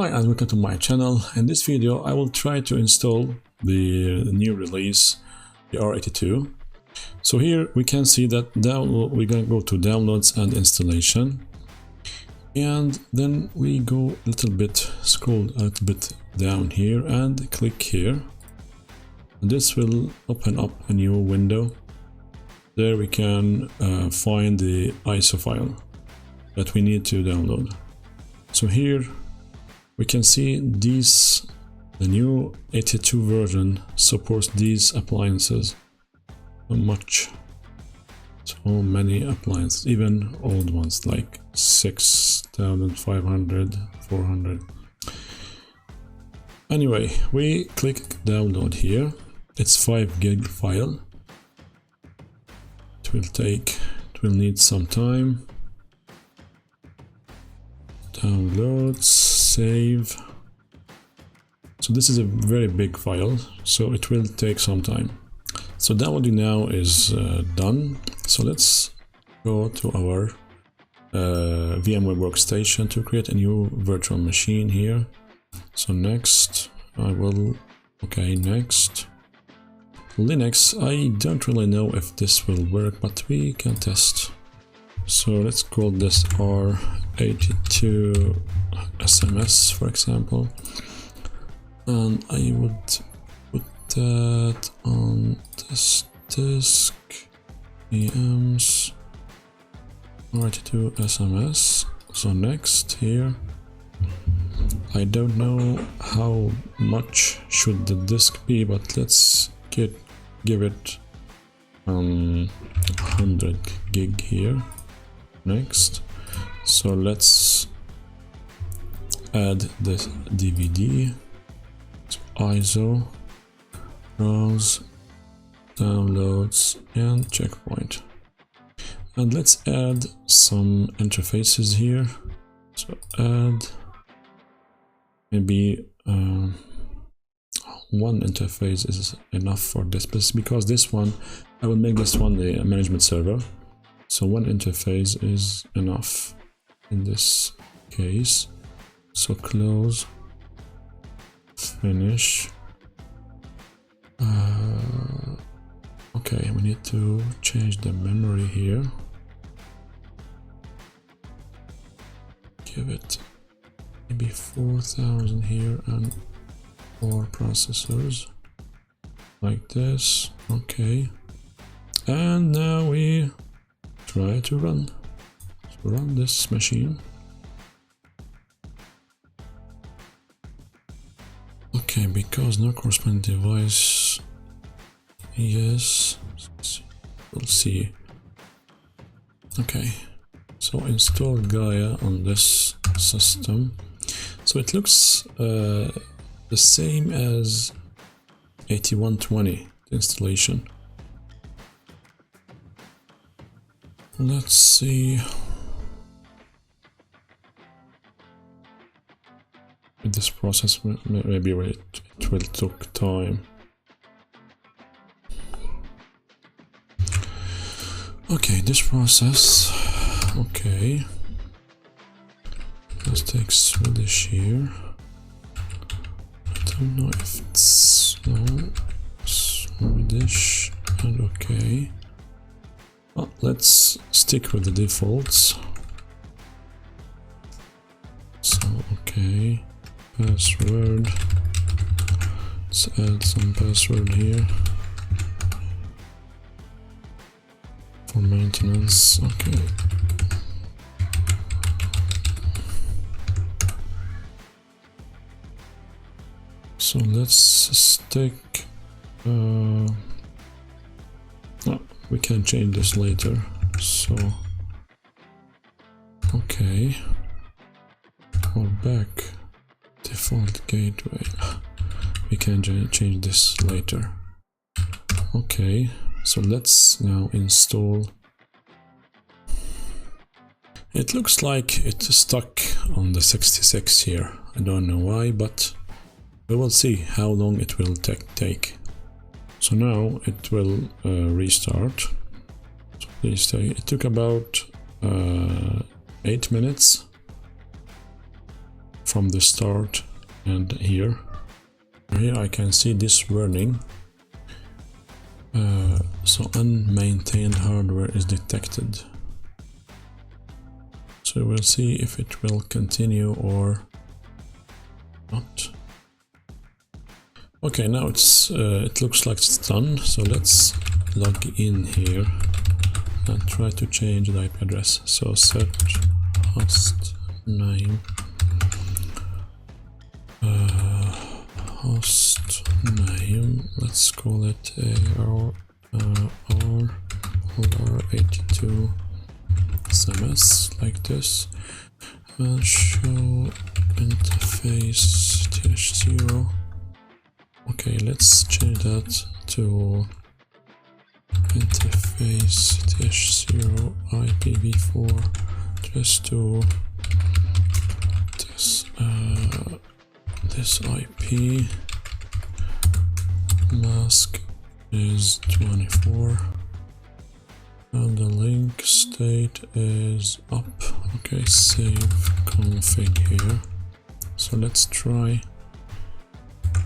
Hi and welcome to my channel. In this video I will try to install the new release, the R82. So here we can see that we're going to go to downloads and installation, and then we go a little bit, scroll a little bit down here and click here. This will open up a new window. There we can find the ISO file that we need to download. So here we can see the new 82 version supports these appliances. So many appliances, even old ones like 6500, 400. Anyway, we click download here. It's 5 gig file. It will need some time. Downloads, save. So this is a very big file, so it will take some time. So downloading now is done. So let's go to our VMware workstation to create a new virtual machine here. So next, next. Linux, I don't really know if this will work, but we can test. So let's call this R82 SMS, for example. And I would put that on this disk, VMs, R82 SMS. So next here. I don't know how much should the disk be, but let's give it 100 gig here. Next, so let's add the DVD, ISO, browse, downloads, and checkpoint. And let's add some interfaces here. So add maybe one interface is enough for this, because this one, I will make this one the management server. So one interface is enough in this case. So close, finish. Okay, we need to change the memory here. Give it maybe 4000 here and 4 processors like this. Okay, and now we try to run this machine. Okay, because no corresponding device. Yes, we'll see. Okay, so install Gaia on this system. So it looks the same as 8120 installation. Let's see. With this process, maybe it will take time. Okay, this process. Okay. Let's take Swedish here. I don't know if it's Swedish and okay. Well, let's stick with the defaults. So, okay, password. Let's add some password here for maintenance. Okay. So let's stick. We can change this later. So, okay, or back default gateway. We can change this later. Okay, so let's now install. It looks like it's stuck on the 66 here. I don't know why, but we will see how long it will take. So now it will restart. So please stay. It took about 8 minutes from the start and here. Here I can see this warning. So unmaintained hardware is detected. So we'll see if it will continue or not. Okay, now it looks like it's done. So let's log in here and try to change the IP address. So set host name, let's call it R82 SMS like this, and show interface -0. Okay, let's change that to interface -0 IPv4 just to this IP. Mask is 24 and the link state is up. Okay, save config here. So let's try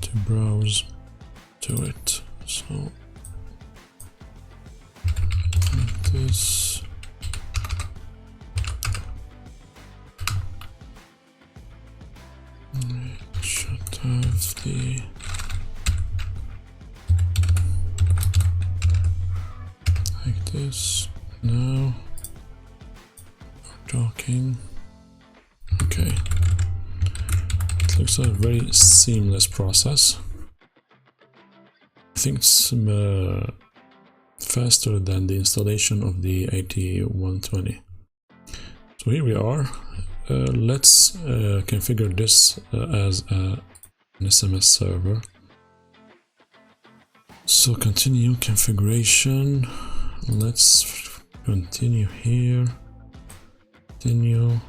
to browse to it. So like this. It should have the like this. Now we're talking. Okay, it looks like a very seamless process. I think it's faster than the installation of the 8120. So here we are. Let's configure this as an SMS server. So continue configuration. Let's continue here. Continue.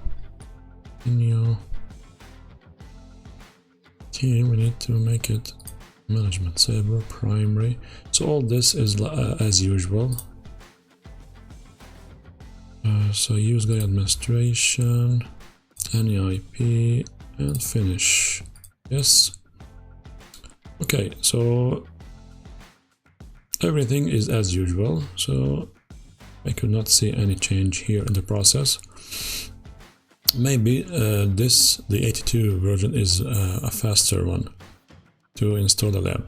Here we need to make it management server primary. So all this is as usual. So use Gaia administration, any IP, and finish. Yes. Okay, so everything is as usual. So I could not see any change here in the process. Maybe the 82 version is a faster one to install the lab.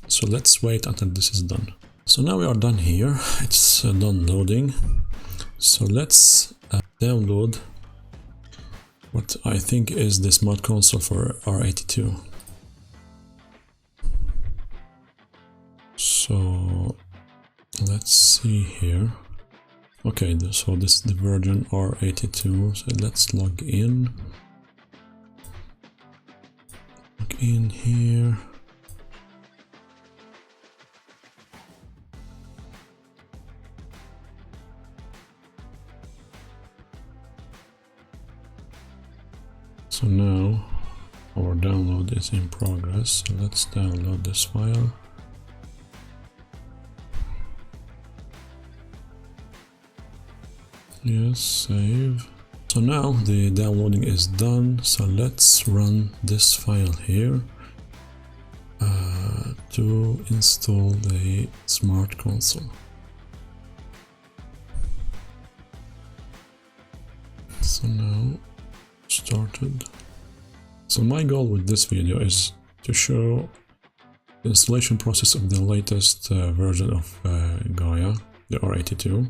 So let's wait until this is done. So now we are done here. It's done loading. So let's download what I think is the SmartConsole for R82. So let's see here. Okay, so this is the version R82. So let's log in. Log in here. So now our download is in progress. So let's download this file. Yes, save. So now the downloading is done. So let's run this file here to install the SmartConsole. So now started. So my goal with this video is to show the installation process of the latest version of Gaia, the R82.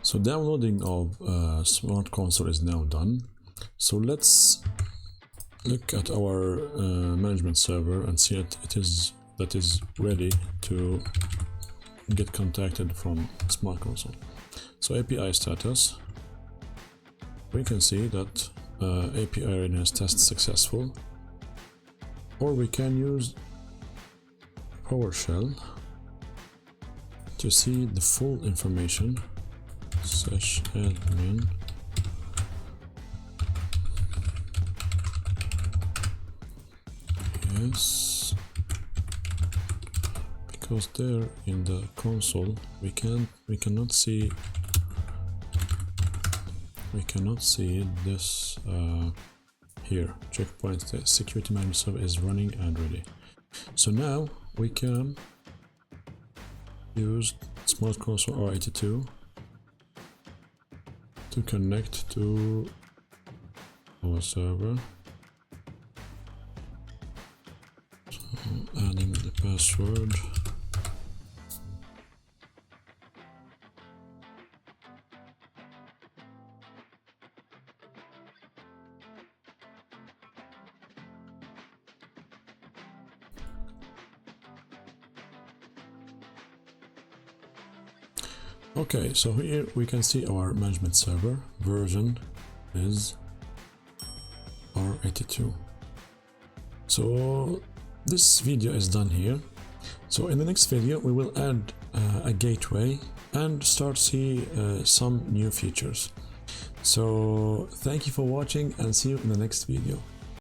So downloading of SmartConsole is now done. So let's look at our management server and see that it is ready to get contacted from SmartConsole. So API status. We can see that API readiness test successful, or we can use PowerShell to see the full information. /admin yes, because there in the console we cannot see this here. Check Point Security Management Server is running and ready. So now we can use SmartConsole R82 to connect to our server. So adding the password. Okay, so here we can see our management server version is R82. So this video is done here. So in the next video we will add a gateway and start see some new features. So thank you for watching and see you in the next video.